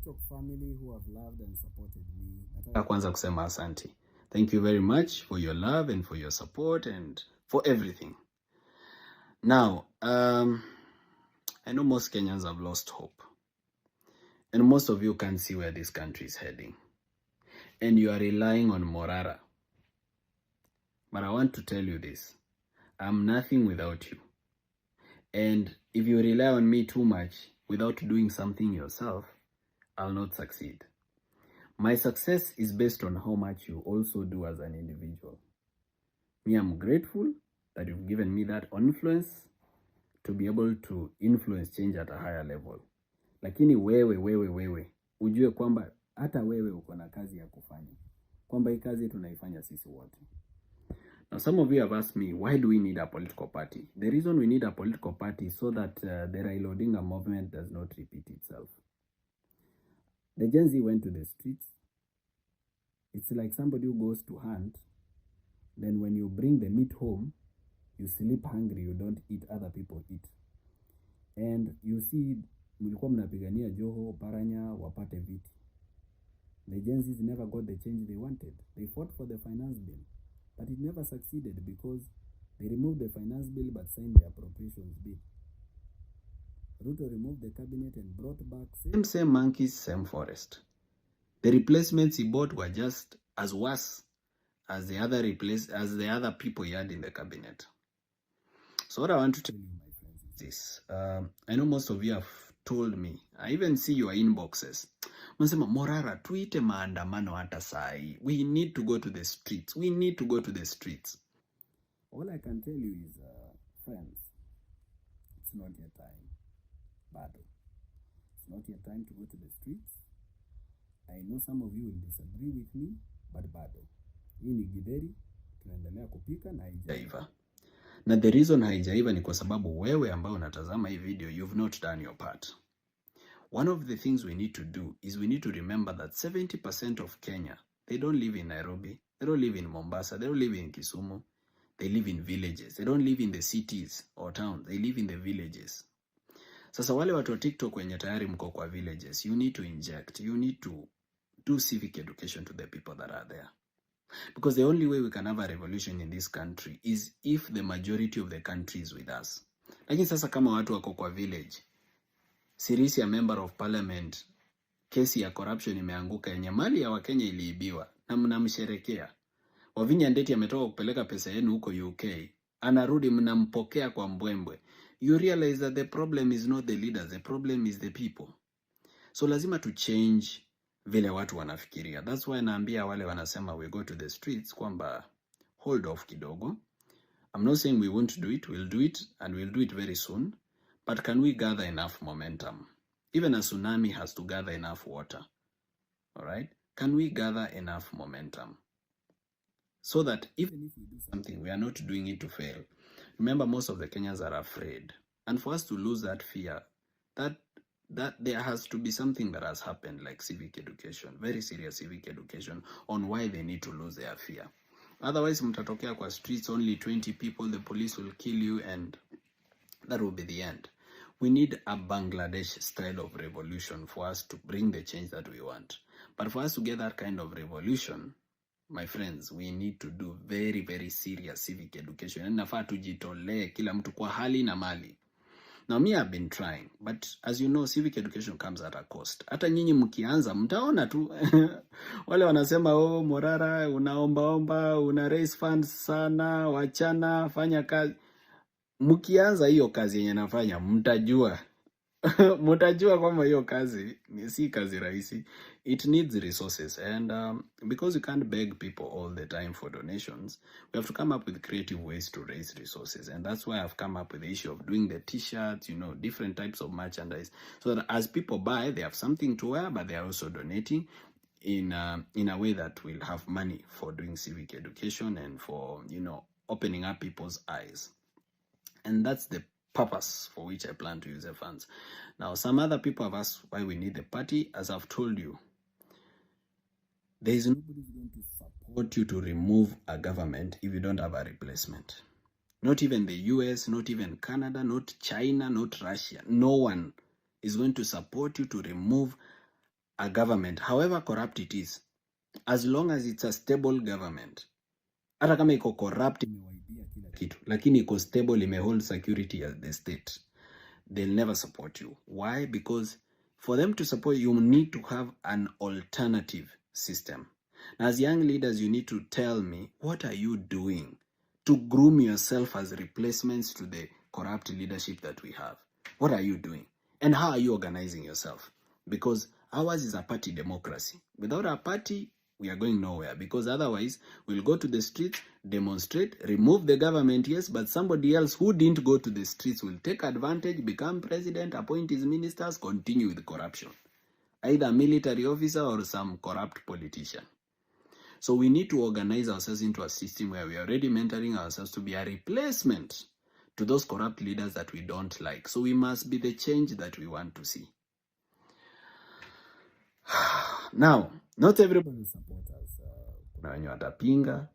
TikTok family who have loved and supported me. Nataka kwanza kusema asante. Thank you very much for your love and for your support and for everything. Now, I know most Kenyans have lost hope. And most of you can see where this country is heading. And you are relying on Morara. But I want to tell you this. I'm nothing without you. And if you rely on me too much without doing something yourself, I'll not succeed. My success is based on how much you also do as an individual. Me, I'm grateful that you've given me that influence to be able to influence change at a higher level. Lakini wewe, ujue kwamba hata wewe uko na kazi ya kufanya. Kwamba hii kazi tunaifanya sisi wote. Now, some of you have asked me, why do we need a political party? The reason we need a political party is so that the Raila Odinga movement does not repeat itself. The Gen Z went to the streets. It's like somebody who goes to hunt. Then when you bring the meat home, you sleep hungry, you don't eat, other people eat. And you see, mlikuwa mnapigania Joho, Paranya, wapate viti. The Gen Zs never got the change they wanted. They fought for the finance bill, but it never succeeded because they removed the finance bill but signed the appropriations bill. Ruto removed the cabinet and brought back same monkeys, same forest. The replacements he bought were just as worse as the other people he had in the cabinet. So what I want to tell you, my friends, is this. I know most of you have told me. I even see your inboxes. Mnasema, Morara, tuite maandamano hata sai. We need to go to the streets. We need to go to the streets. All I can tell you is, friends, it's not your time. Bado. It's not your time to go to the streets. I know some of you will disagree with me, but bado. Hii ni githeri, tunaendelea kupika na haijaiva. Na the reason haijaiva ni kwa sababu wewe ambao unatazama hii video, you've not done your part. One of the things we need to do is we need to remember that 70% of Kenya, they don't live in Nairobi, they don't live in Mombasa, they don't live in Kisumu, they live in villages. They don't live in the cities or towns, they live in the villages. Sasa wale watu wa TikTok wenye tayari mko kwa villages, you need to inject, you need to do civic education to the people that are there. Because the only way we can have a revolution in this country is if the majority of the country is with us. Lakini sasa kama watu wako kwa village, Sirisi ya member of parliament, kesi ya corruption imeanguka yenye mali ya Wakenya iliibiwa na mnamsherekea. Wavinya Ndeti ametoka kupeleka pesa yenu huko UK, anarudi mnampokea kwa mbwembwe. You realize that the problem is not the leaders, the problem is the people. So lazima to change vile watu wanafikiria. That's why naambia wale wanasema we go to the streets kwamba hold off kidogo. I'm not saying we won't do it, we'll do it and we'll do it very soon. But can we gather enough momentum? Even a tsunami has to gather enough water. All right? Can we gather enough momentum? So that even if we do something, we are not doing it to fail. Remember, most of the Kenyans are afraid. And for us to lose that fear, that there has to be something that has happened, like civic education, very serious civic education on why they need to lose their fear. Otherwise, mtatokea kwa streets, only 20 people, the police will kill you, and that will be the end. We need a Bangladesh style of revolution for us to bring the change that we want. But for us to get that kind of revolution, my friends, we need to do very, very serious civic education. And nafaa tujitolee kila mtu kwa hali na mali. Now me, I've been trying, but as you know, civic education comes at a cost. Hata nyinyi mkianza, mtaona tu. Wale wanasema, oh, Morara, unaomba, una raise funds sana, wachana, fanya kazi. Mkianza hiyo kazi yenye nafanya, mtajua. Mtajua kwamba hiyo kazi si kazi rahisi. It needs resources, and because you can't beg people all the time for donations, we have to come up with creative ways to raise resources. And that's why I've come up with the issue of doing the t-shirts, different types of merchandise, so that as people buy, they have something to wear, but they are also donating in a way that will have money for doing civic education and for opening up people's eyes. And that's the purpose for which I plan to use the funds. Now, some other people have asked why we need the party. As I've told you, there is nobody who's going to support you to remove a government if you don't have a replacement. Not even the US, not even Canada, not China, not Russia. No one is going to support you to remove a government, however corrupt it is, as long as it's a stable government, hata kama iko corrupt, imewaibia kila kitu, lakini iko stable, imehold security as the state, they'll never support you. Why? Because for them to support you, you need to have an alternative system. Now, as young leaders, you need to tell me, what are you doing to groom yourself as replacements to the corrupt leadership that we have? What are you doing? And how are you organizing yourself? Because ours is a party democracy. Without a party, we are going nowhere, because otherwise we'll go to the streets, demonstrate, remove the government, yes, but somebody else who didn't go to the streets will take advantage, become president, appoint his ministers, continue with corruption. Either a military officer or some corrupt politician. So we need to organize ourselves into a system where we are already mentoring ourselves to be a replacement to those corrupt leaders that we don't like. So we must be the change that we want to see. Now, not everybody support us. Kuna wenye watapinga,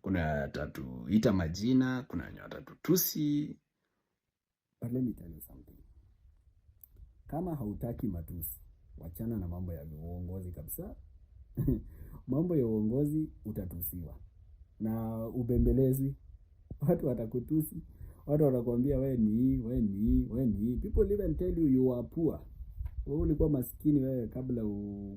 kuna watatuita majina, kuna wenye watatutusi. But let me tell you something. Kama hautaki matusi, wachana na mambo ya uongozi kabisa. Mambo ya uongozi utatusiwa na ubembelezwi. Watu watakutusi, watu watakwambia we ni. People even tell you are poor. Wewe ulikuwa maskini wewe kabla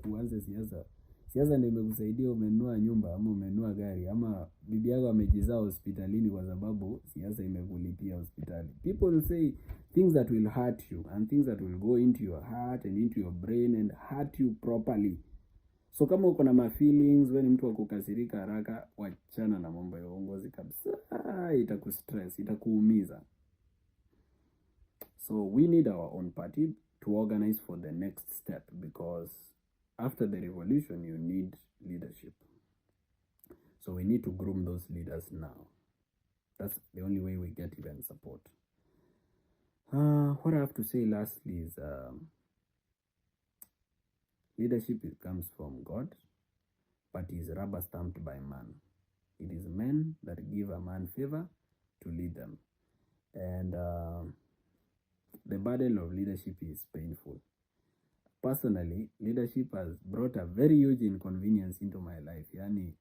kuanza siasa. Siasa ndio imekusaidia, umenunua nyumba ama umenunua gari ama bibi yako amejizaa hospitalini kwa sababu siasa imekulipia hospitali. People will say things that will hurt you and things that will go into your heart and into your brain and hurt you properly. So kama uko na feelings, wewe ni mtu wa kukasirika haraka, wachana na mambo ya uongozi kabisa. Itakustress, itakuumiza. So we need our own party to organize for the next step, because after the revolution you need leadership. So we need to groom those leaders now. That's the only way we get even support. What I have to say lastly is leadership comes from God, but is rubber stamped by man. It is men that give a man favor to lead them. And the burden of leadership is painful. Personally, leadership has brought a very huge inconvenience into my life. Yani,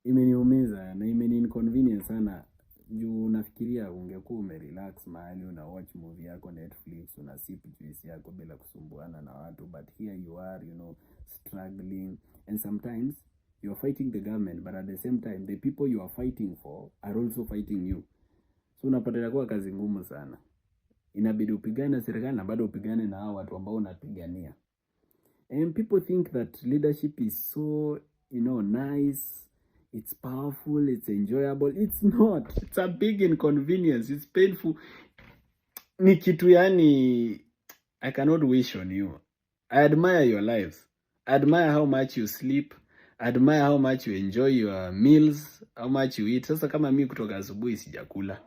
imeniumiza na imeni-inconvenience sana. Juu nafikiria ungekuwa umerelax mahali una watch movie yako Netflix, una sip juice yako bila kusumbuana na watu, but here you are, struggling, and sometimes you are fighting the government, but at the same time the people you are fighting for are also fighting you. So unapata kuwa kazi ngumu sana. Inabidi upigane na serikali na bado upigane na hao watu ambao unapigania. And people think that leadership is so, nice, it's powerful, it's enjoyable. It's not. It's a big inconvenience. It's painful. Ni kitu yani, I cannot wish on you. I admire your lives. I admire how much you sleep. I admire how much you enjoy your meals, how much you eat. Sasa kama mimi kutoka asubuhi sijakula,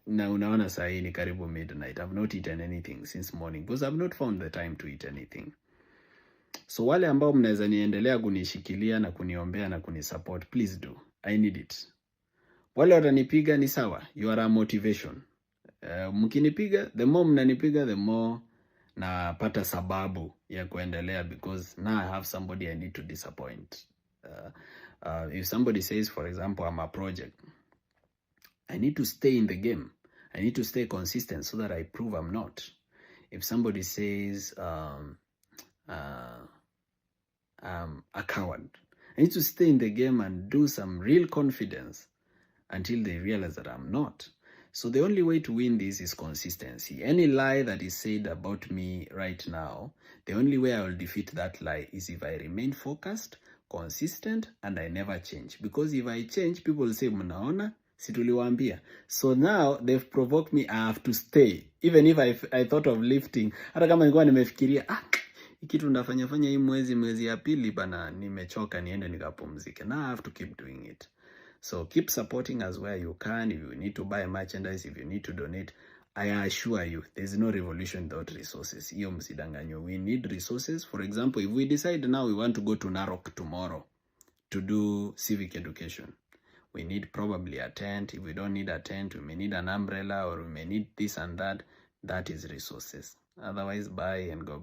na unaona saa hii ni karibu midnight, I've not eaten anything since morning because I've not found the time to eat anything. So wale ambao mnaweza niendelea kunishikilia na kuniombea na kunisupport, please do. I need it. Wale watanipiga ni sawa, you are a motivation. Mkinipiga, the more mnanipiga, the more napata sababu ya kuendelea, because now I have somebody I need to disappoint. If somebody says, for example, I'm a project, I need to stay in the game. I need to stay consistent so that I prove I'm not. If somebody says I'm a coward, I need to stay in the game and do some real confidence until they realize that I'm not. So the only way to win this is consistency. Any lie that is said about me right now, the only way I will defeat that lie is if I remain focused, consistent, and I never change. Because if I change, people will say, mnaona, situliwaambia. So now they've provoked me, I have to stay. Even if I thought of lifting, hata kama nilikuwa nimefikiria, kitu ndafanya hii mwezi ya pili bana, nimechoka niende nikapumzike. Now I have to keep doing it. So keep supporting us where you can. If you need to buy merchandise, if you need to donate, I assure you, there's no revolution without resources. Iyo msidanganyo. We need resources. For example, if we decide now we want to go to Narok tomorrow to do civic education, we need probably a tent. If we don't need a tent, we may need an umbrella, or we may need this and that. That is resources. Otherwise, bye and go.